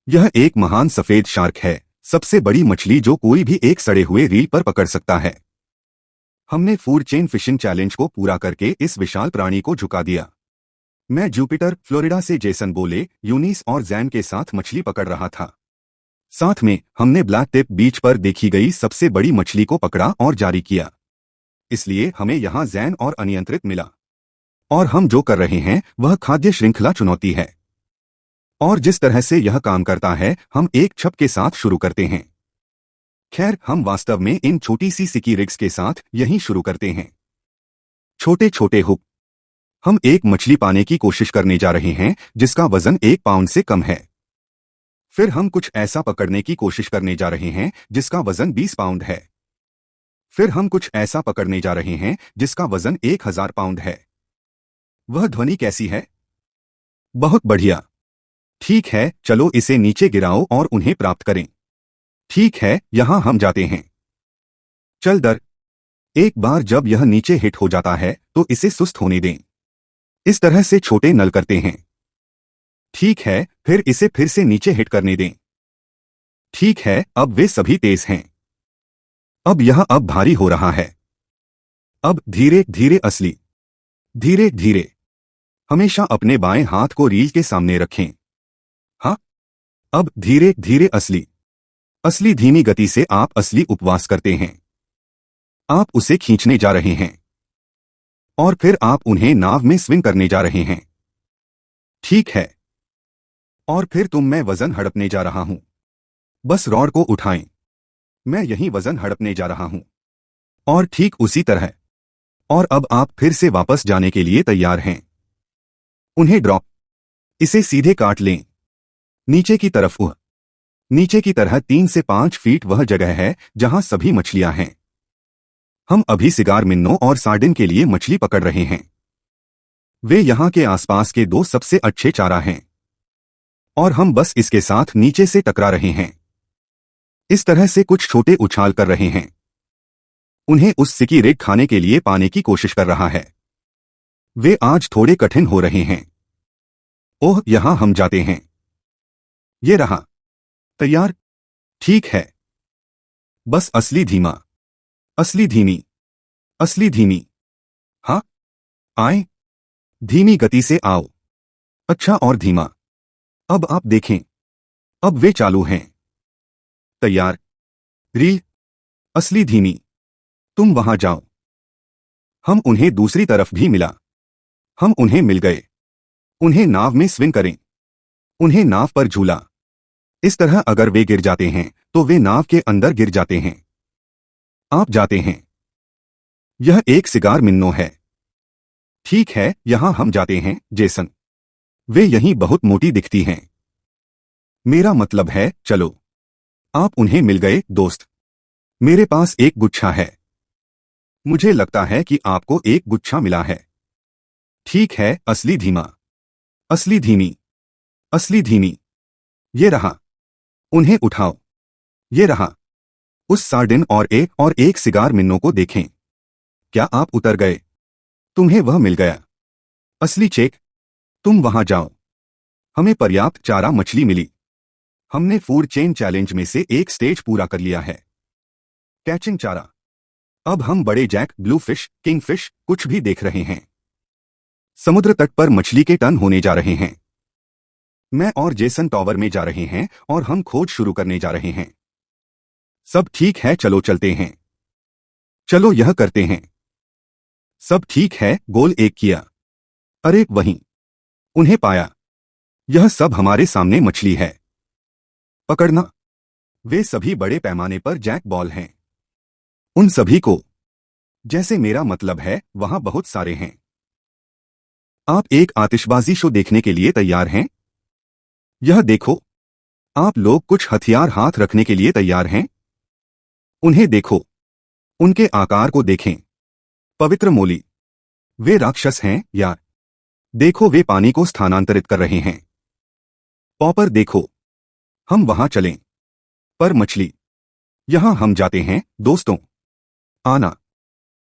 यह एक महान सफेद शार्क है, सबसे बड़ी मछली जो कोई भी एक सड़े हुए रील पर पकड़ सकता है। हमने फूड चेन फिशिंग चैलेंज को पूरा करके इस विशाल प्राणी को झुका दिया। मैं जुपिटर, फ्लोरिडा से जेसन बोले, यूनिस और जैन के साथ मछली पकड़ रहा था। साथ में हमने ब्लैक टिप बीच पर देखी गई सबसे बड़ी मछली को पकड़ा और जारी किया। इसलिए हमें यहाँ जैन और अनियंत्रित मिला। और हम जो कर रहे हैं वह खाद्य श्रृंखला चुनौती है। और जिस तरह से यह काम करता है, हम एक छप के साथ शुरू करते हैं। खैर, हम वास्तव में इन छोटी सी सिकी रिग्स के साथ यहीं शुरू करते हैं। छोटे छोटे हुक। हम एक मछली पाने की कोशिश करने जा रहे हैं जिसका वजन 1 पाउंड से कम है। फिर हम कुछ ऐसा पकड़ने की कोशिश करने जा रहे हैं जिसका वजन 20 पाउंड है। फिर हम कुछ ऐसा पकड़ने जा रहे हैं जिसका वजन 1000 पाउंड है। वह ध्वनि कैसी है? बहुत बढ़िया। ठीक है, चलो इसे नीचे गिराओ और उन्हें प्राप्त करें। ठीक है, यहां हम जाते हैं। चल दर। एक बार जब यह नीचे हिट हो जाता है तो इसे सुस्त होने दें। इस तरह से छोटे नल करते हैं। ठीक है, फिर इसे फिर से नीचे हिट करने दें। ठीक है, अब वे सभी तेज हैं। अब यह अब भारी हो रहा है। अब धीरे धीरे असली। धीरे धीरे। हमेशा अपने बाएं हाथ को रील के सामने रखें। हाँ। अब धीरे धीरे असली। असली धीमी गति से आप असली उपवास करते हैं। आप उसे खींचने जा रहे हैं। और फिर आप उन्हें नाव में स्विंग करने जा रहे हैं। ठीक है। और फिर मैं वजन हड़पने जा रहा हूं। बस रॉड को उठाएं। मैं यही वजन हड़पने जा रहा हूं। और ठीक उसी तरह। और अब आप फिर से वापस जाने के लिए तैयार हैं। उन्हें ड्रॉप। इसे सीधे काट लें। नीचे की तरफ। नीचे की तरह 3 से 5 फीट वह जगह है जहां सभी मछलियां हैं। हम अभी सिगार मिन्नो और सार्डिन के लिए मछली पकड़ रहे हैं। वे यहां के आसपास के 2 सबसे अच्छे चारा हैं। और हम बस इसके साथ नीचे से टकरा रहे हैं। इस तरह से कुछ छोटे उछाल कर रहे हैं। उन्हें उस सिकी रिग खाने के लिए पाने की कोशिश कर रहा है। वे आज थोड़े कठिन हो रहे हैं। ओह, यहां हम जाते हैं। ये रहा। तैयार? ठीक है। बस असली धीमा। असली धीमी। असली धीमी। हाँ। आए। धीमी गति से आओ। अच्छा, और धीमा। अब आप देखें। अब वे चालू हैं। तैयार? रील। असली धीमी। तुम वहां जाओ। हम उन्हें दूसरी तरफ भी मिला। हम उन्हें मिल गए। उन्हें नाव में स्विंग करें। उन्हें नाव पर झूला। इस तरह अगर वे गिर जाते हैं तो वे नाव के अंदर गिर जाते हैं। आप जाते हैं। यह एक सिगार मिन्नो है। ठीक है, यहां हम जाते हैं, जेसन। वे यहीं बहुत मोटी दिखती हैं। मेरा मतलब है, चलो। आप उन्हें मिल गए, दोस्त। मेरे पास एक गुच्छा है। मुझे लगता है कि आपको एक गुच्छा मिला है। ठीक है, असली धीमा। असली धीमी। असली धीमी। ये रहा। उन्हें उठाओ। ये रहा। उस सार्डिन और एक सिगार मिन्नो को देखें। क्या आप उतर गए? तुम्हें वह मिल गया। असली चेक। तुम वहां जाओ। हमें पर्याप्त चारा मछली मिली। हमने फूड चेन चैलेंज में से एक स्टेज पूरा कर लिया है। कैचिंग चारा। अब हम बड़े जैक, ब्लूफिश, किंगफिश कुछ भी देख रहे हैं। समुद्र तट पर मछली के टन होने जा रहे हैं। मैं और जेसन टॉवर में जा रहे हैं और हम खोज शुरू करने जा रहे हैं। सब ठीक है, चलो चलते हैं। चलो यह करते हैं। सब ठीक है, गोल 1 किया। अरे वहीं। उन्हें पाया। यह सब हमारे सामने मछली है। पकड़ना। वे सभी बड़े पैमाने पर जैक बॉल हैं। उन सभी को। जैसे मेरा मतलब है, वहां बहुत सारे हैं। आप एक आतिशबाजी शो देखने के लिए तैयार हैं? यह देखो। आप लोग कुछ हथियार हाथ रखने के लिए तैयार हैं? उन्हें देखो। उनके आकार को देखें। पवित्र मोली। वे राक्षस हैं यार। देखो, वे पानी को स्थानांतरित कर रहे हैं। पॉपर देखो। हम वहां चलें। पर मछली। यहां हम जाते हैं, दोस्तों। आना।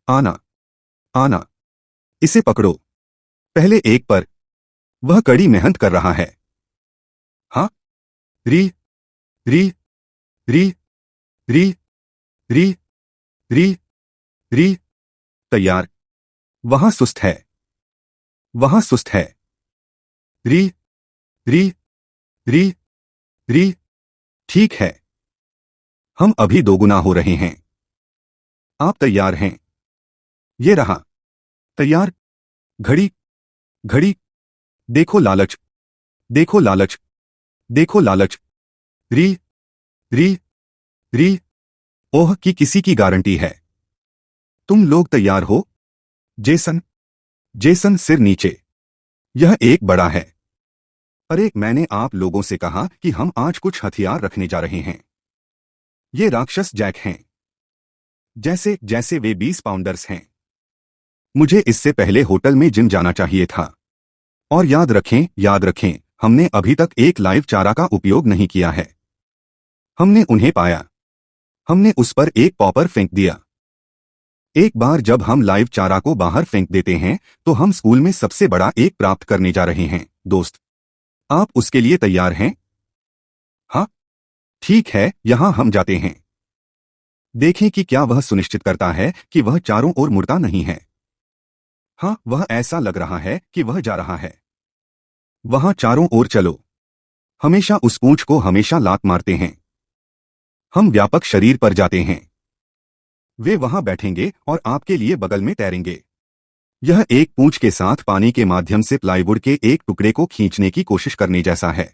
आना। आना। इसे पकड़ो। पहले एक पर। वह कड़ी मेहनत कर रहा है। हाँ। री री री री री री री। तैयार। वहां सुस्त है, वहां सुस्त है। री री री री। ठीक है, हम अभी दोगुना हो रहे हैं। आप तैयार हैं? ये रहा। तैयार। घड़ी घड़ी। देखो लालच, देखो लालच, देखो लालच। री री री। ओह कि किसी की गारंटी है। तुम लोग तैयार हो? जेसन जेसन सिर नीचे। यह एक बड़ा है। अरे मैंने आप लोगों से कहा कि हम आज कुछ हथियार रखने जा रहे हैं। ये राक्षस जैक हैं। जैसे जैसे वे 20 पाउंडर्स हैं। मुझे इससे पहले होटल में जिम जाना चाहिए था। और याद रखें, हमने अभी तक एक लाइव चारा का उपयोग नहीं किया है। हमने उन्हें पाया। हमने उस पर एक पॉपर फेंक दिया। एक बार जब हम लाइव चारा को बाहर फेंक देते हैं तो हम स्कूल में सबसे बड़ा एक प्राप्त करने जा रहे हैं। दोस्त, आप उसके लिए तैयार हैं? हाँ, ठीक है, यहां हम जाते हैं। देखें कि क्या वह सुनिश्चित करता है कि वह चारों ओर मुड़ता नहीं है। हाँ, वह ऐसा लग रहा है कि वह जा रहा है। वहां चारों ओर चलो। हमेशा उस पूंछ को हमेशा लात मारते हैं। हम व्यापक शरीर पर जाते हैं। वे वहां बैठेंगे और आपके लिए बगल में तैरेंगे। यह एक पूंछ के साथ पानी के माध्यम से प्लाईवुड के एक टुकड़े को खींचने की कोशिश करने जैसा है।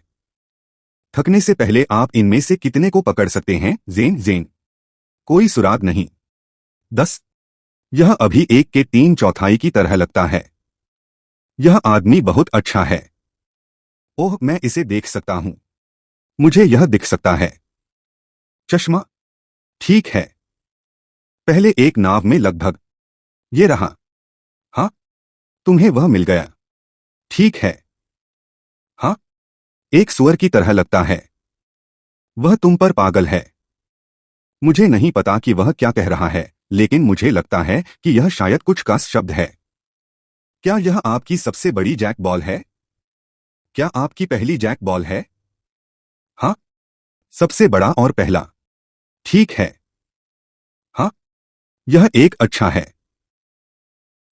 थकने से पहले आप इनमें से कितने को पकड़ सकते हैं? जेन जेन। कोई सुराग नहीं। 10। यह अभी एक के 3/4 की तरह लगता है। यह आदमी बहुत अच्छा है। ओह, मैं इसे देख सकता हूं। मुझे यह दिख सकता है। चश्मा। ठीक है। पहले एक नाव में लगभग। ये रहा। हाँ, तुम्हें वह मिल गया। ठीक है। हाँ, एक सुअर की तरह लगता है। वह तुम पर पागल है। मुझे नहीं पता कि वह क्या कह रहा है, लेकिन मुझे लगता है कि यह शायद कुछ का शब्द है। क्या यह आपकी सबसे बड़ी जैक बॉल है? क्या आपकी पहली जैक बॉल है? हाँ, सबसे बड़ा और पहला। ठीक है। हाँ, यह एक अच्छा है।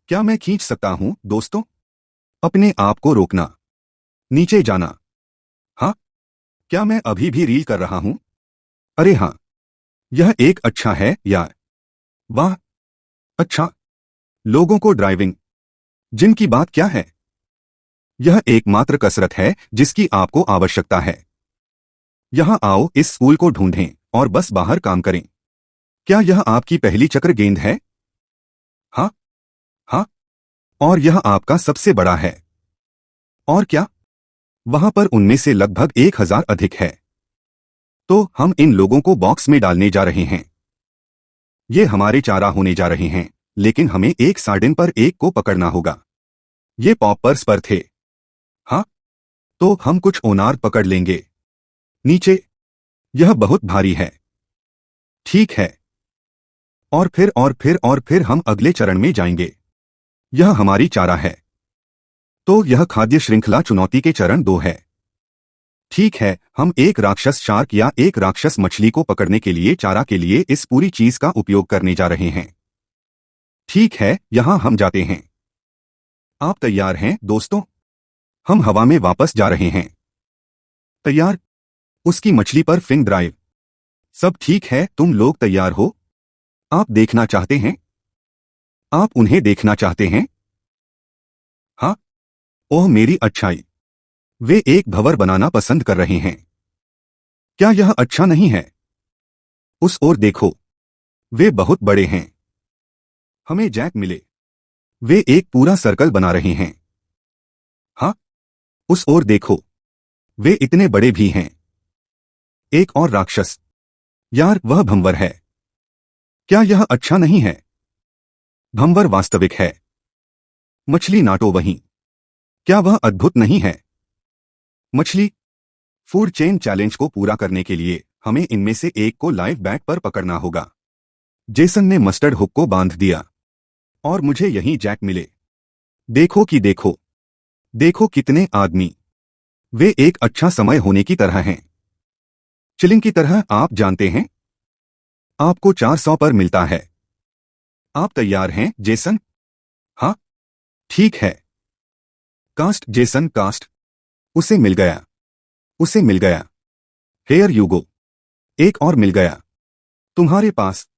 क्या मैं खींच सकता हूं, दोस्तों? अपने आप को रोकना। नीचे जाना। हाँ, क्या मैं अभी भी रील कर रहा हूं? अरे हाँ, यह एक अच्छा है यार। वाह, अच्छा। लोगों को ड्राइविंग जिन की बात क्या है? यह एकमात्र कसरत है जिसकी आपको आवश्यकता है। यहां आओ, इस स्कूल को ढूंढें और बस बाहर काम करें। क्या यह आपकी पहली चक्र गेंद है? हाँ, हाँ। और यह आपका सबसे बड़ा है। और क्या? वहां पर उनमें से लगभग 1000 अधिक है। तो हम इन लोगों को बॉक्स में डालने जा रहे हैं। ये हमारे चारा होने जा रहे हैं, लेकिन हमें एक सार्डिन पर एक को पकड़ना होगा। ये पॉपर्स पर थे। हाँ, तो हम कुछ ओनार पकड़ लेंगे। नीचे। यह बहुत भारी है। ठीक है। और फिर हम अगले चरण में जाएंगे। यह हमारी चारा है। तो यह खाद्य श्रृंखला चुनौती के चरण 2 है। ठीक है, हम एक राक्षस शार्क या एक राक्षस मछली को पकड़ने के लिए चारा के लिए इस पूरी चीज का उपयोग करने जा रहे हैं। ठीक है, यहां हम जाते हैं। आप तैयार हैं, दोस्तों? हम हवा में वापस जा रहे हैं। तैयार। उसकी मछली पर फिन ड्राइव। सब ठीक है, तुम लोग तैयार हो? आप देखना चाहते हैं? आप उन्हें देखना चाहते हैं? हाँ। ओह मेरी अच्छाई। वे एक भंवर बनाना पसंद कर रहे हैं। क्या यह अच्छा नहीं है? उस ओर देखो। वे बहुत बड़े हैं। हमें जैक मिले। वे एक पूरा सर्कल बना रहे हैं। हाँ, उस ओर देखो। वे इतने बड़े भी हैं। एक और राक्षस। यार, वह भंवर है। क्या यह अच्छा नहीं है? भंवर वास्तविक है। मछली नाटो वहीं। क्या वह अद्भुत नहीं है? मछली। फूड चेन चैलेंज को पूरा करने के लिए हमें इनमें से एक को लाइव बैट पर पकड़ना होगा। जेसन ने मस्टर्ड हुक को बांध दिया। और मुझे यहीं जैक मिले। देखो कि देखो। देखो कितने आदमी। वे एक अच्छा समय होने की तरह हैं। चिलिंग की तरह, आप जानते हैं। आपको 400 पर मिलता है। आप तैयार हैं, जेसन? हाँ, ठीक है। Cast, Jason, cast. उसे मिल गया। उसे मिल गया। Here you go. एक और मिल गया। तुम्हारे पास।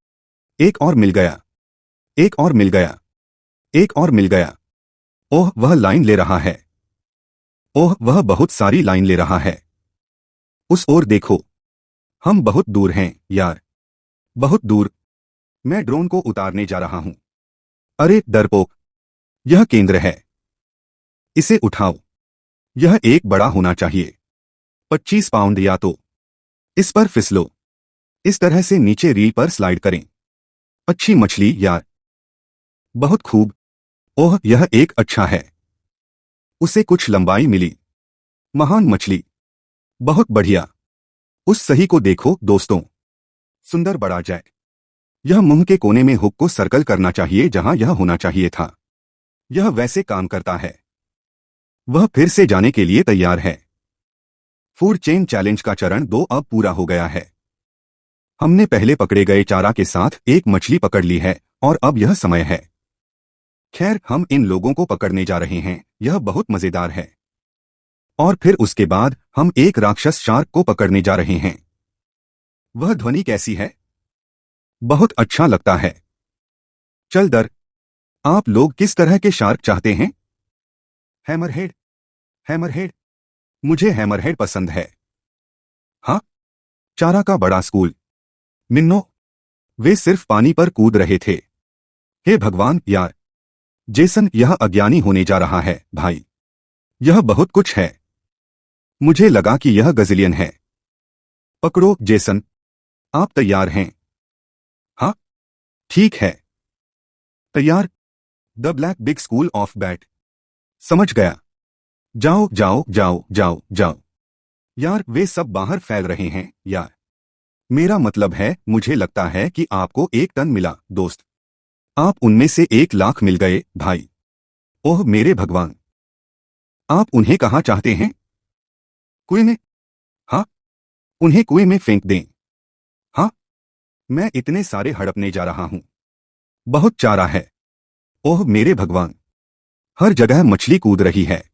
एक और मिल गया। एक और मिल गया। एक और मिल गया। ओह, वह लाइन ले रहा है। ओह, वह बहुत सारी लाइन ले रहा है। उस ओर देखो। हम बहुत दूर हैं, यार। बहुत दूर। मैं ड्रोन को उतारने जा रहा हूं। अरे डरपोक। यह केंद्र है। इसे उठाओ। यह एक बड़ा होना चाहिए। 25 पाउंड या तो। इस पर फिसलो। इस तरह से नीचे रील पर स्लाइड करें। अच्छी मछली, यार। बहुत खूब। ओह, यह एक अच्छा है। उसे कुछ लंबाई मिली। महान मछली। बहुत बढ़िया। उस सही को देखो, दोस्तों। सुंदर बड़ा जैक। यह मुंह के कोने में हुक को सर्कल करना चाहिए जहां यह होना चाहिए था। यह वैसे काम करता है। वह फिर से जाने के लिए तैयार है। फूड चेन चैलेंज का चरण 2 अब पूरा हो गया है। हमने पहले पकड़े गए चारा के साथ एक मछली पकड़ ली है और अब यह समय है। खैर, हम इन लोगों को पकड़ने जा रहे हैं, यह बहुत मजेदार है। और फिर उसके बाद हम एक राक्षस शार्क को पकड़ने जा रहे हैं। वह ध्वनि कैसी है? बहुत अच्छा लगता है। चल दर। आप लोग किस तरह के शार्क चाहते हैं? हैमरहेड। हैमरहेड। मुझे हैमरहेड पसंद है। हाँ। चारा का बड़ा स्कूल। मिन्नो। वे सिर्फ पानी पर कूद रहे थे। हे भगवान, यार। जेसन, यह अज्ञानी होने जा रहा है, भाई। यह बहुत कुछ है। मुझे लगा कि यह गजिलियन है। पकड़ो, जेसन। आप तैयार हैं? हाँ, ठीक है। तैयार। The black big school of bat. समझ गया। जाओ जाओ जाओ जाओ जाओ। यार, वे सब बाहर फैल रहे हैं, यार। मेरा मतलब है, मुझे लगता है कि आपको 1 टन मिला, दोस्त। आप उनमें से 1 लाख मिल गए, भाई। ओह मेरे भगवान। आप उन्हें कहाँ चाहते हैं? कुएं में? हाँ। उन्हें कुएं में फेंक दें। हाँ। मैं इतने सारे हड़पने जा रहा हूं। बहुत चारा है। ओह मेरे भगवान। हर जगह मछली कूद रही है।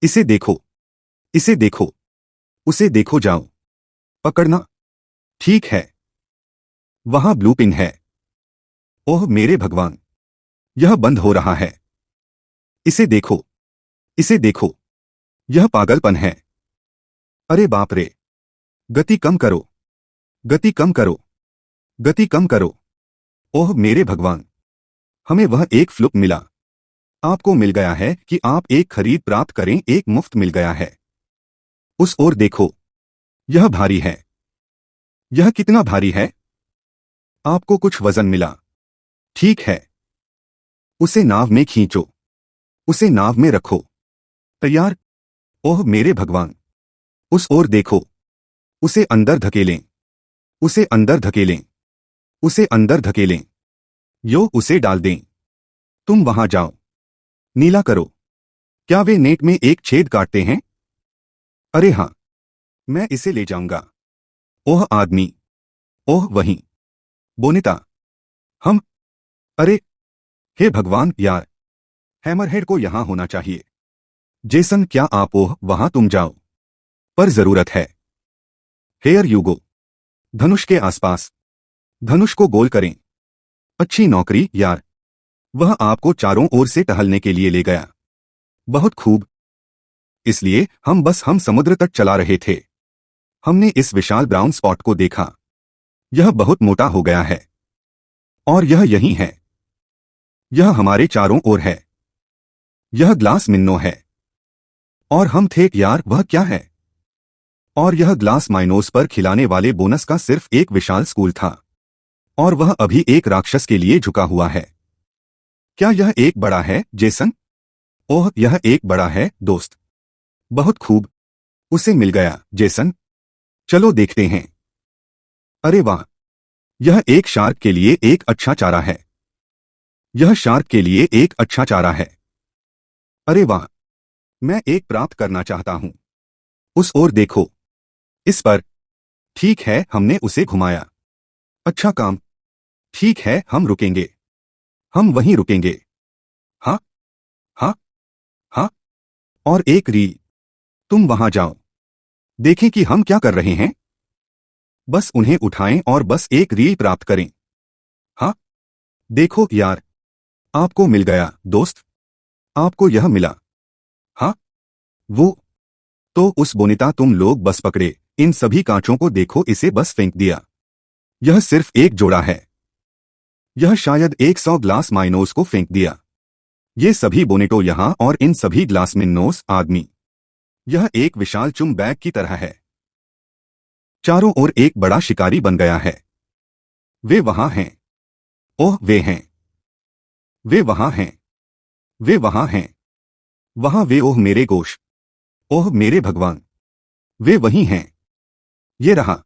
इसे देखो। इसे देखो। उसे देखो, जाओ। पकड़ना। ठीक है। वहां ब्लू पिन है। ओह मेरे भगवान। यह बंद हो रहा है। इसे देखो। इसे देखो। यह पागलपन है। अरे बाप रे। गति कम करो। गति कम करो। गति कम करो। ओह मेरे भगवान। हमें वह एक फ्लुप मिला। आपको मिल गया है कि आप एक खरीद प्राप्त करें, एक मुफ्त मिल गया है। उस ओर देखो। यह भारी है। यह कितना भारी है? आपको कुछ वजन मिला। ठीक है। उसे नाव में खींचो। उसे नाव में रखो। तैयार। ओह मेरे भगवान। उस ओर देखो। उसे अंदर धकेलें। उसे अंदर धकेलें। उसे अंदर धकेलें। यो, उसे डाल दें। तुम वहां जाओ। नीला करो। क्या वे नेट में एक छेद काटते हैं? अरे हां। मैं इसे ले जाऊंगा। ओह आदमी। ओह वहीं। बोनिता। हम। अरे। हे भगवान, यार। हैमरहेड को यहां होना चाहिए। जेसन, क्या आप ओह वहां तुम जाओ। पर जरूरत है। हेयर यूगो। धनुष के आसपास। धनुष को गोल करें। अच्छी नौकरी, यार। वह आपको चारों ओर से टहलने के लिए ले गया। बहुत खूब। इसलिए हम समुद्र तक चला रहे थे। हमने इस विशाल ब्राउन स्पॉट को देखा। यह बहुत मोटा हो गया है। और यह यहीं है। यह हमारे चारों ओर है। यह ग्लास मिन्नो है। और हम थे, यार, वह क्या है? और यह ग्लास माइनोस पर खिलाने वाले बोनस का सिर्फ एक विशाल स्कूल था। और वह अभी एक राक्षस के लिए झुका हुआ है। क्या यह एक बड़ा है, जेसन? ओह, यह एक बड़ा है, दोस्त। बहुत खूब। उसे मिल गया, जेसन। चलो देखते हैं। अरे वाह। यह एक शार्क के लिए एक अच्छा चारा है। यह शार्क के लिए एक अच्छा चारा है। अरे वाह। मैं एक प्राप्त करना चाहता हूं। उस ओर देखो। इस पर। ठीक है, हमने उसे घुमाया। अच्छा काम। ठीक है, हम रुकेंगे। हम वहीं रुकेंगे। हाँ, हाँ, हाँ। और एक रील। तुम वहां जाओ। देखें कि हम क्या कर रहे हैं। बस उन्हें उठाएं और बस एक रील प्राप्त करें। हाँ, देखो यार, आपको मिल गया दोस्त। आपको यह मिला। हाँ, वो। तो उस बोनिता तुम लोग बस पकड़े, इन सभी कांचों को देखो, इसे बस फेंक दिया। यह सिर्फ एक जोड़ा है। यह शायद 100 ग्लास माइनोस को फेंक दिया। ये सभी बोनेटो यहां और इन सभी ग्लास मिन्नोस आदमी। यह एक विशाल चुम बैग की तरह है। चारों ओर एक बड़ा शिकारी बन गया है। वे वहां हैं। ओह, वे हैं। वे वहां हैं। वे वहां हैं। वहां वे, ओह मेरे गोश। ओह मेरे भगवान। वे वही हैं। ये रहा।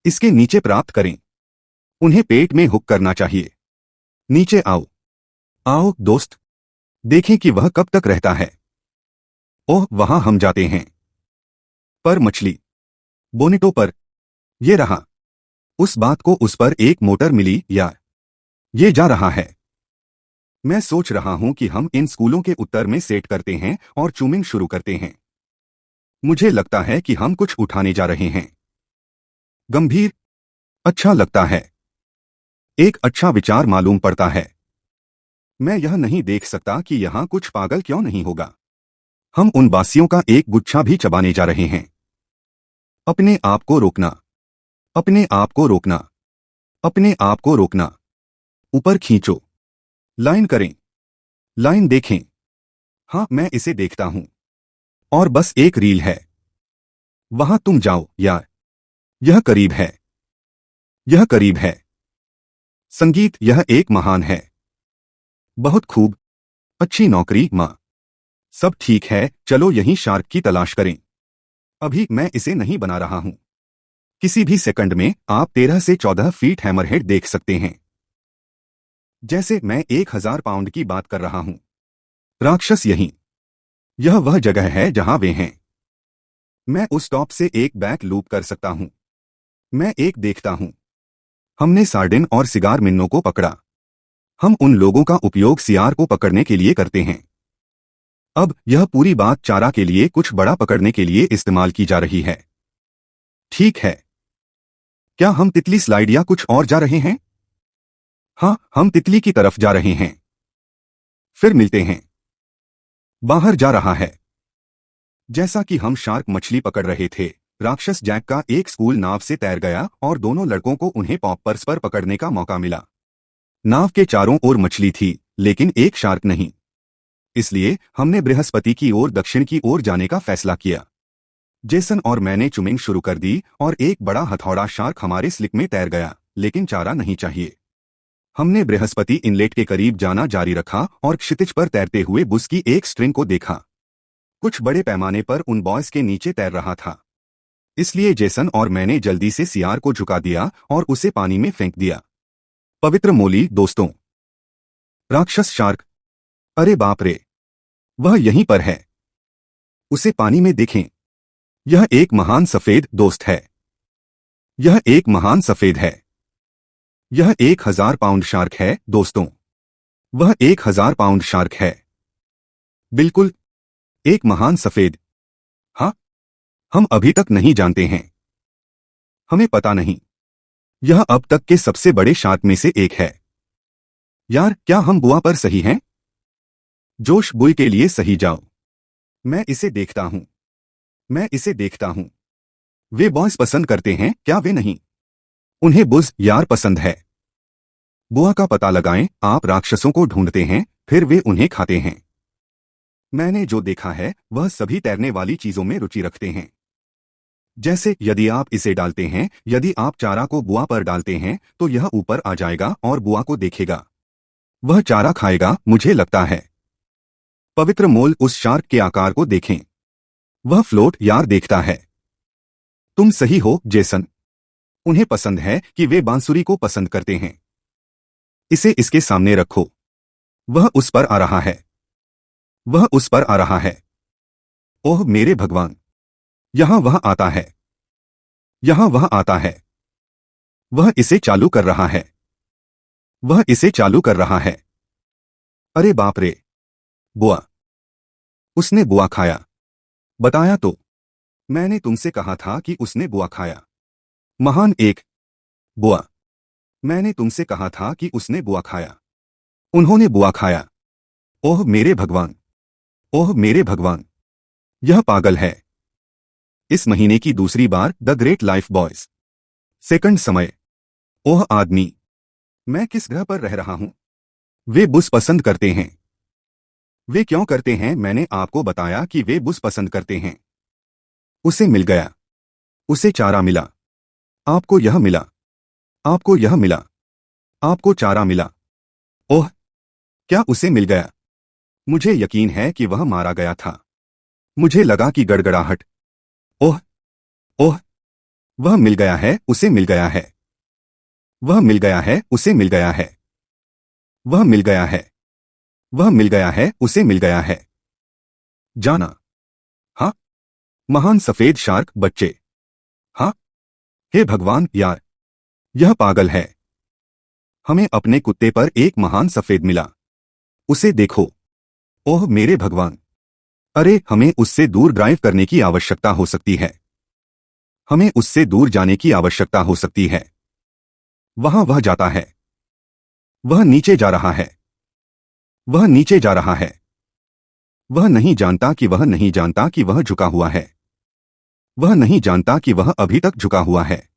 इसके नीचे प्राप्त करें। उन्हें पेट में हुक करना चाहिए। नीचे आओ। आओ दोस्त। देखें कि वह कब तक रहता है। ओह, वहां हम जाते हैं। पर मछली। बोनेटो पर। ये रहा। उस बात को उस पर एक मोटर मिली या। ये जा रहा है। मैं सोच रहा हूं कि हम इन स्कूलों के उत्तर में सेट करते हैं और चूमिंग शुरू करते हैं। मुझे लगता है कि हम कुछ उठाने जा रहे हैं। गंभीर। अच्छा लगता है। एक अच्छा विचार मालूम पड़ता है। मैं यह नहीं देख सकता कि यहां कुछ पागल क्यों नहीं होगा। हम उन बासियों का एक गुच्छा भी चबाने जा रहे हैं। अपने आप को रोकना। अपने आप को रोकना। अपने आप को रोकना। ऊपर खींचो। लाइन करें। लाइन देखें। हाँ, मैं इसे देखता हूं। और बस एक रील है। वहां तुम जाओ यार। यह करीब है। यह करीब है। संगीत, यह एक महान है। बहुत खूब। अच्छी नौकरी माँ। सब ठीक है, चलो यहीं शार्क की तलाश करें। अभी मैं इसे नहीं बना रहा हूं। किसी भी सेकंड में आप 13 से 14 फीट हैमरहेड देख सकते हैं। जैसे मैं 1000 पाउंड की बात कर रहा हूं। राक्षस यहीं। यह वह जगह है जहां वे हैं। मैं उस टॉप से एक बैक लूप कर सकता हूं। मैं एक देखता हूं। हमने सार्डिन और सिगार मिन्नों को पकड़ा। हम उन लोगों का उपयोग सियार को पकड़ने के लिए करते हैं। अब यह पूरी बात चारा के लिए कुछ बड़ा पकड़ने के लिए इस्तेमाल की जा रही है। ठीक है। क्या हम तितली स्लाइड या कुछ और जा रहे हैं? हाँ, हम तितली की तरफ जा रहे हैं। फिर मिलते हैं। बाहर जा रहा है। जैसा कि हम शार्क मछली पकड़ रहे थे, राक्षस जैक का एक स्कूल नाव से तैर गया और दोनों लड़कों को उन्हें पॉपर्स पर पकड़ने का मौका मिला। नाव के चारों ओर मछली थी, लेकिन एक शार्क नहीं। इसलिए हमने बृहस्पति की ओर, दक्षिण की ओर जाने का फैसला किया। जेसन और मैंने चुमिंग शुरू कर दी और एक बड़ा हथौड़ा शार्क हमारे स्लिप में तैर गया, लेकिन चारा नहीं चाहिए। हमने बृहस्पति इनलेट के करीब जाना जारी रखा और क्षितिज पर तैरते हुए बुस की एक स्ट्रिंग को देखा। कुछ बड़े पैमाने पर उन बॉयज के नीचे तैर रहा था। इसलिए जेसन और मैंने जल्दी से सियार को झुका दिया और उसे पानी में फेंक दिया। पवित्र मोली दोस्तों। राक्षस शार्क। अरे बाप रे। वह यहीं पर है। उसे पानी में देखें। यह एक महान सफेद दोस्त है। यह एक महान सफेद है। यह 1000 पाउंड शार्क है दोस्तों। वह 1000 पाउंड शार्क है। बिल्कुल। एक महान सफेद। हाँ। हम अभी तक नहीं जानते हैं। हमें पता नहीं। यह अब तक के सबसे बड़े शार्क में से एक है। यार, क्या हम बुआ पर सही हैं? जोश बुल के लिए सही जाओ। मैं इसे देखता हूं। मैं इसे देखता हूं। वे बॉयज पसंद करते हैं, क्या वे नहीं? उन्हें बुज यार पसंद है। बुआ का पता लगाएं। आप राक्षसों को ढूंढते हैं, फिर वे उन्हें खाते हैं। मैंने जो देखा है वह सभी तैरने वाली चीजों में रुचि रखते हैं। जैसे यदि आप इसे डालते हैं, यदि आप चारा को बुआ पर डालते हैं तो यह ऊपर आ जाएगा और बुआ को देखेगा। वह चारा खाएगा, मुझे लगता है। पवित्र मोल, उस शार्क के आकार को देखें। वह फ्लोट यार देखता है। तुम सही हो जेसन। उन्हें पसंद है कि वे बांसुरी को पसंद करते हैं। इसे इसके सामने रखो। वह उस पर आ रहा है। वह उस पर आ रहा है। ओह मेरे भगवान। यहां वह आता है। यहां वह आता है। वह इसे चालू कर रहा है। वह इसे चालू कर रहा है। अरे बाप रे! बुआ। उसने बुआ खाया। बताया तो। मैंने तुमसे कहा था कि उसने बुआ खाया। महान एक। बुआ। मैंने तुमसे कहा था कि उसने बुआ खाया। उन्होंने बुआ खाया। ओह मेरे भगवान! ओह मेरे भगवान! यह पागल है। इस महीने की दूसरी बार the great life boys. Second समय। ओह आदमी! मैं किस ग्रह पर रह रहा हूं? वे बुस पसंद करते हैं। वे क्यों करते हैं? मैंने आपको बताया कि वे बुस पसंद करते हैं। उसे मिल गया। उसे चारा मिला। आपको यह मिला। आपको यह मिला। आपको चारा मिला। ओह! क्या उसे मिल गया? मुझे यकीन है कि वह मारा गया था। मुझे लगा कि गड़गड़ाहट। ओह! ओह! वह मिल गया है, उसे मिल गया है। वह मिल गया है, उसे मिल गया है। वह मिल गया है। वह मिल गया है, उसे मिल गया है। जाना। हाँ। महान सफेद शार्क बच्चे। हाँ। हे भगवान यार! यह पागल है। हमें अपने कुत्ते पर एक महान सफेद मिला। उसे देखो। ओह मेरे भगवान! अरे हमें उससे दूर ड्राइव करने की आवश्यकता हो सकती है। हमें उससे दूर जाने की आवश्यकता हो सकती है। वहां वह जाता है। वह नीचे जा रहा है। वह नीचे जा रहा है। वह नहीं जानता कि वह नहीं जानता कि वह झुका हुआ है। वह नहीं जानता कि वह अभी तक झुका हुआ है।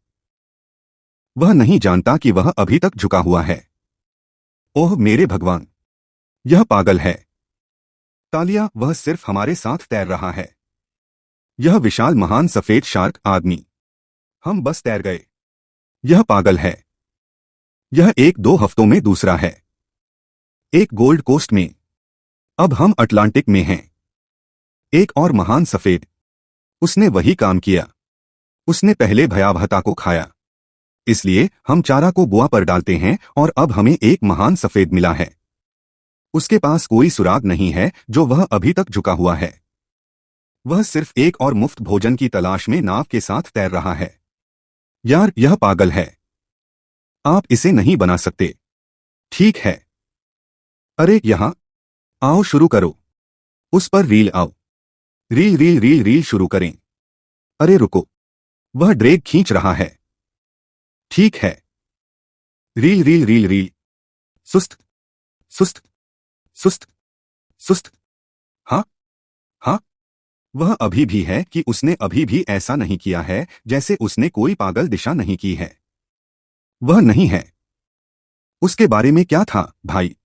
वह नहीं जानता कि वह अभी तक झुका हुआ है। ओह मेरे भगवान! यह पागल है। तालिया, वह सिर्फ हमारे साथ तैर रहा है। यह विशाल महान सफेद शार्क आदमी। हम बस तैर गए। यह पागल है। यह एक दो हफ्तों में दूसरा है। एक गोल्ड कोस्ट में। अब हम अटलांटिक में हैं। एक और महान सफेद। उसने वही काम किया। उसने पहले भयावहता को खाया। इसलिए हम चारा को बुआ पर डालते हैं और अब हमें एक महान सफेद मिला है। उसके पास कोई सुराग नहीं है जो वह अभी तक झुका हुआ है। वह सिर्फ एक और मुफ्त भोजन की तलाश में नाव के साथ तैर रहा है। यार यह पागल है। आप इसे नहीं बना सकते। ठीक है। अरे यहां आओ, शुरू करो। उस पर रील आओ। रील रील रील रील शुरू करें। अरे रुको। वह ड्रैग खींच रहा है। ठीक है। Reel reel reel reel. सुस्त। सुस्त। सुस्त। सुस्त। हाँ। हाँ। वह अभी भी है कि उसने अभी भी ऐसा नहीं किया है जैसे उसने कोई पागल दिशा नहीं की है। वह नहीं है। उसके बारे में क्या था भाई?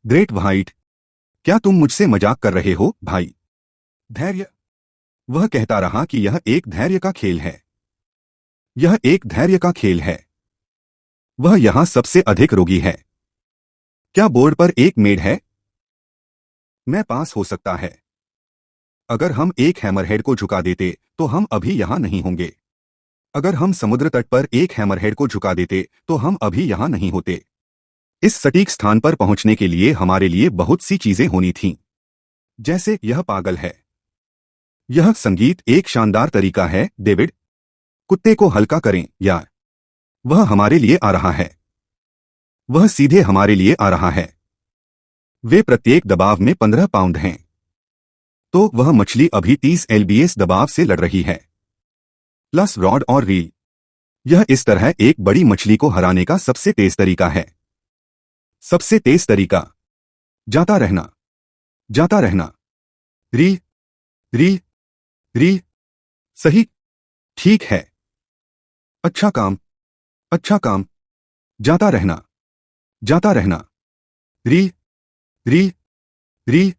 Great white. क्या तुम मुझसे मजाक कर रहे हो भाई? धैर्य। वह कहता रहा कि यह एक धैर्य का खेल है। यह एक धैर्य का खेल है। वह यहां सबसे अधिक रोगी है। क्या बोर्ड पर एक मेड है? मैं पास हो सकता है। अगर हम एक हैमरहेड को झुका देते तो हम अभी यहां नहीं होंगे। अगर हम समुद्र तट पर एक हैमरहेड को झुका देते तो हम अभी यहां नहीं होते। इस सटीक स्थान पर पहुंचने के लिए हमारे लिए बहुत सी चीजें होनी थीं। जैसे यह पागल है। यह संगीत एक शानदार तरीका है डेविड। कुत्ते को हल्का करें यार। वह हमारे लिए आ रहा है। वह सीधे हमारे लिए आ रहा है। वे प्रत्येक दबाव में 15 पाउंड हैं। तो वह मछली अभी 30 lbs दबाव से लड़ रही है। प्लस रॉड और रील। यह इस तरह एक बड़ी मछली को हराने का सबसे तेज तरीका है। सबसे तेज तरीका। जाता रहना। जाता रहना। रील। रील। रील। सही। ठीक है। अच्छा काम। अच्छा काम। जाता रहना। जाता रहना। रील। रील। रील।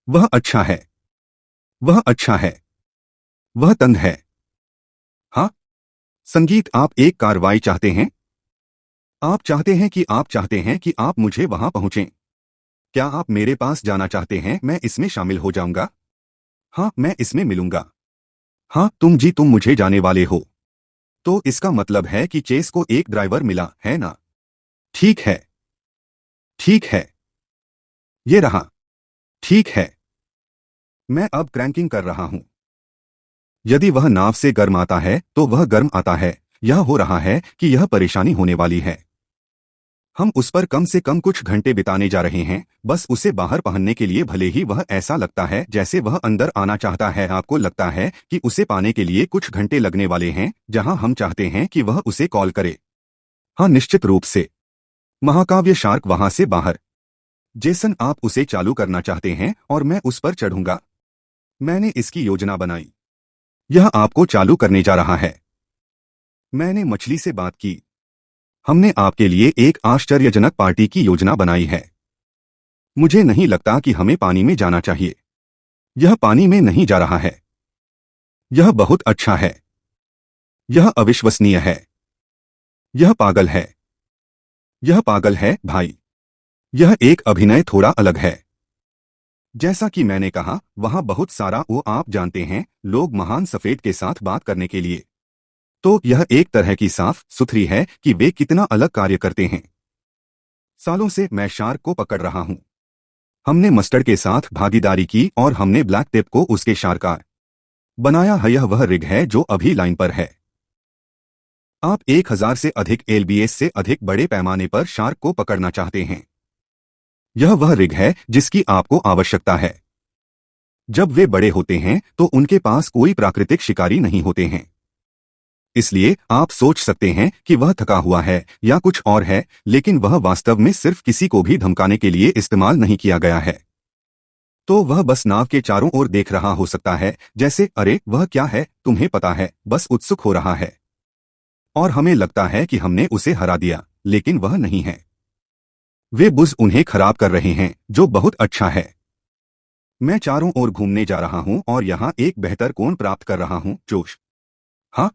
वह अच्छा है। वह अच्छा है। वह तंग है। हाँ। संगीत, आप एक कार्रवाई चाहते हैं? आप चाहते हैं कि आप चाहते हैं कि आप मुझे वहां पहुंचें? क्या आप मेरे पास जाना चाहते हैं? मैं इसमें शामिल हो जाऊंगा। हाँ, मैं इसमें मिलूंगा। हाँ तुम मुझे जाने वाले हो। तो इसका मतलब है कि चेस को एक ड्राइवर मिला है ना? ठीक है। ठीक है। ये रहा। ठीक है। मैं अब क्रैंकिंग कर रहा हूं। यदि वह नाव से गर्म आता है तो वह गर्म आता है, यह हो रहा है कि यह परेशानी होने वाली है। हम उस पर कम से कम कुछ घंटे बिताने जा रहे हैं, बस उसे बाहर पहनने के लिए। भले ही वह ऐसा लगता है जैसे वह अंदर आना चाहता है, आपको लगता है कि उसे पाने के लिए कुछ घंटे लगने वाले हैं, जहां हम चाहते हैं कि वह उसे कॉल करे। हाँ, निश्चित रूप से। महाकाव्य शार्क वहां से बाहर। जेसन, आप उसे चालू करना चाहते हैं और मैं उस पर चढ़ूंगा। मैंने इसकी योजना बनाई। यह आपको चालू करने जा रहा है। मैंने मछली से बात की। हमने आपके लिए एक आश्चर्यजनक पार्टी की योजना बनाई है। मुझे नहीं लगता कि हमें पानी में जाना चाहिए। यह पानी में नहीं जा रहा है। यह बहुत अच्छा है। यह अविश्वसनीय है। यह पागल है। यह पागल है भाई। यह एक अभिनय थोड़ा अलग है। जैसा कि मैंने कहा, वहां बहुत सारा वो आप जानते हैं, लोग महान सफेद के साथ बात करने के लिए। तो यह एक तरह की साफ सुथरी है कि वे कितना अलग कार्य करते हैं। सालों से मैं शार्क को पकड़ रहा हूं। हमने मस्टर्ड के साथ भागीदारी की और हमने ब्लैक टिप को उसके शारकार बनाया है। यह वह रिग है जो अभी लाइन पर है। आप 1000 से अधिक एलबीएस से अधिक बड़े पैमाने पर शार्क को पकड़ना चाहते हैं। यह वह रिग है जिसकी आपको आवश्यकता है। जब वे बड़े होते हैं तो उनके पास कोई प्राकृतिक शिकारी नहीं होते हैं। इसलिए आप सोच सकते हैं कि वह थका हुआ है या कुछ और है, लेकिन वह वास्तव में सिर्फ किसी को भी धमकाने के लिए इस्तेमाल नहीं किया गया है। तो वह बस नाव के चारों ओर देख रहा हो सकता है, जैसे अरे वह क्या है, तुम्हें पता है, बस उत्सुक हो रहा है। और हमें लगता है कि हमने उसे हरा दिया, लेकिन वह नहीं है। वे बुज़ उन्हें खराब कर रहे हैं, जो बहुत अच्छा है। मैं चारों ओर घूमने जा रहा हूं और यहां एक बेहतर कोण प्राप्त कर रहा हूं। जोश। हाँ,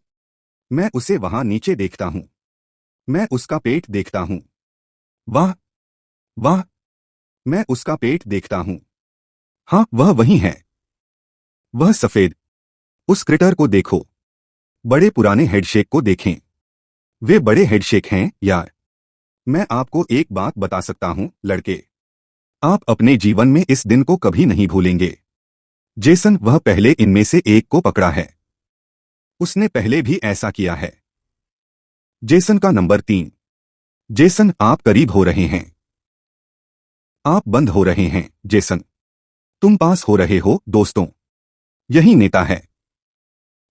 मैं उसे वहां नीचे देखता हूं। मैं उसका पेट देखता हूं। वाह, वाह, मैं उसका पेट देखता हूं। हाँ, वह वही है। वह सफेद। उस क्रिटर को देखो। बड़े पुराने हेडशेक को देखें। वे बड़े हेडशेक हैं यार। मैं आपको एक बात बता सकता हूं लड़के, आप अपने जीवन में इस दिन को कभी नहीं भूलेंगे। जेसन, वह पहले इनमें से एक को पकड़ा है। उसने पहले भी ऐसा किया है। जेसन का नंबर 3। जेसन, आप करीब हो रहे हैं। आप बंद हो रहे हैं जेसन। तुम पास हो रहे हो दोस्तों। यही नेता है।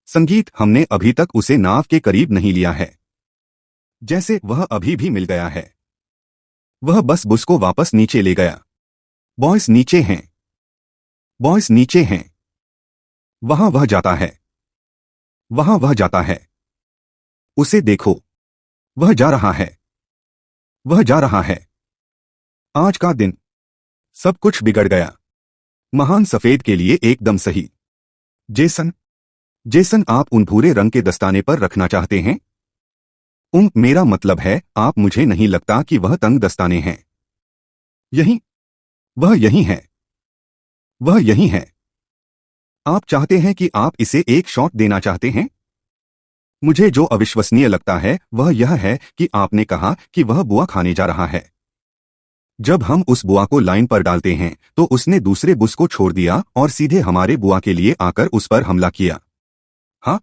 संगीत, हमने अभी तक उसे नाव के करीब नहीं लिया है। जैसे वह अभी भी मिल गया है। वह बस बुश को वापस नीचे ले गया। बॉयस नीचे हैं। बॉयस नीचे हैं। वहां वह जाता है। वहां वह जाता है। उसे देखो। वह जा रहा है। वह जा रहा है। आज का दिन सब कुछ बिगड़ गया। महान सफेद के लिए एकदम सही। जेसन, जेसन, आप उन भूरे रंग के दस्ताने पर रखना चाहते हैं? मेरा मतलब है, आप, मुझे नहीं लगता कि वह तंग दस्ताने हैं। यही, वह यही है। वह यही है। आप चाहते हैं कि आप इसे एक शॉट देना चाहते हैं? मुझे जो अविश्वसनीय लगता है वह यह है कि आपने कहा कि वह बुआ खाने जा रहा है। जब हम उस बुआ को लाइन पर डालते हैं तो उसने दूसरे बुस को छोड़ दिया और सीधे हमारे बुआ के लिए आकर उस पर हमला किया। हाँ,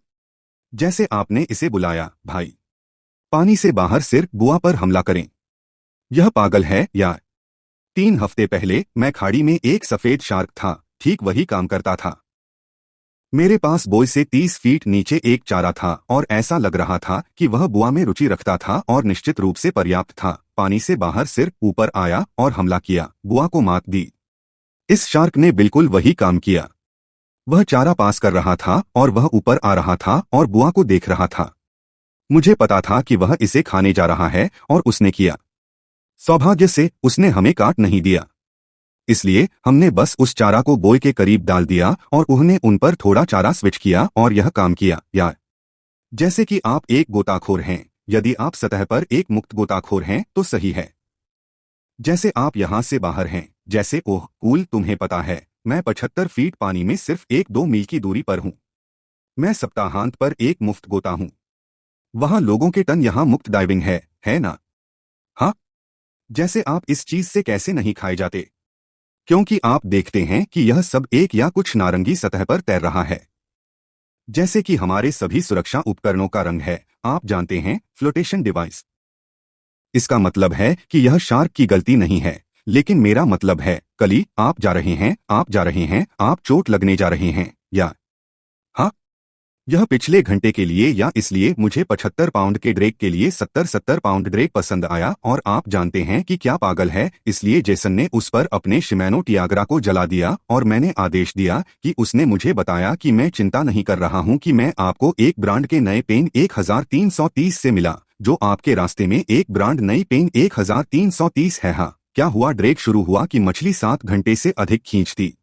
जैसे आपने इसे बुलाया भाई। पानी से बाहर सिर्फ बुआ पर हमला करें। यह पागल है यार। 3 हफ्ते पहले मैं खाड़ी में एक सफेद शार्क था, ठीक वही काम करता था। मेरे पास बॉय से 30 फीट नीचे एक चारा था और ऐसा लग रहा था कि वह बुआ में रुचि रखता था और निश्चित रूप से पर्याप्त था। पानी से बाहर सिर्फ ऊपर आया और हमला किया, बुआ को मात दी। इस शार्क ने बिल्कुल वही काम किया। वह चारा पास कर रहा था और वह ऊपर आ रहा था और बुआ को देख रहा था। मुझे पता था कि वह इसे खाने जा रहा है और उसने किया। सौभाग्य से उसने हमें काट नहीं दिया। इसलिए हमने बस उस चारा को बॉय के करीब डाल दिया और उन्हें उन पर थोड़ा चारा स्विच किया और यह काम किया यार। जैसे कि आप एक गोताखोर हैं। यदि आप सतह पर एक मुक्त गोताखोर हैं तो सही है। जैसे आप यहां से बाहर हैं, जैसे ओह कूल, तुम्हें पता है, मैं 75 फीट पानी में सिर्फ 1-2 मील की दूरी पर हूं। मैं सप्ताहांत पर एक मुफ्त गोता हूं। वहां लोगों के टन यहां मुफ्त डाइविंग है ना? हाँ, जैसे आप इस चीज से कैसे नहीं खाए जाते, क्योंकि आप देखते हैं कि यह सब एक या कुछ नारंगी सतह पर तैर रहा है। जैसे कि हमारे सभी सुरक्षा उपकरणों का रंग है, आप जानते हैं, फ्लोटेशन डिवाइस। इसका मतलब है कि यह शार्क की गलती नहीं है, लेकिन मेरा मतलब है, कली, आप जा रहे हैं, आप जा रहे हैं, आप चोट लगने जा रहे हैं, या हाँ, यह पिछले घंटे के लिए या इसलिए मुझे 75 पाउंड के ड्रेक के लिए 70 पाउंड ड्रेक पसंद आया और आप जानते हैं कि क्या पागल है, इसलिए जेसन ने उस पर अपने शिमैनो टियाग्रा को जला दिया और मैंने आदेश दिया कि उसने मुझे बताया कि मैं चिंता नहीं कर रहा हूं कि मैं आपको एक ब्रांड के नए पेन 1330 से मिला, जो आपके रास्ते में एक ब्रांड नई पेन 1330 है। हाँ, क्या हुआ? ड्रेक शुरू हुआ कि मछली 7 घंटे से अधिक खींचती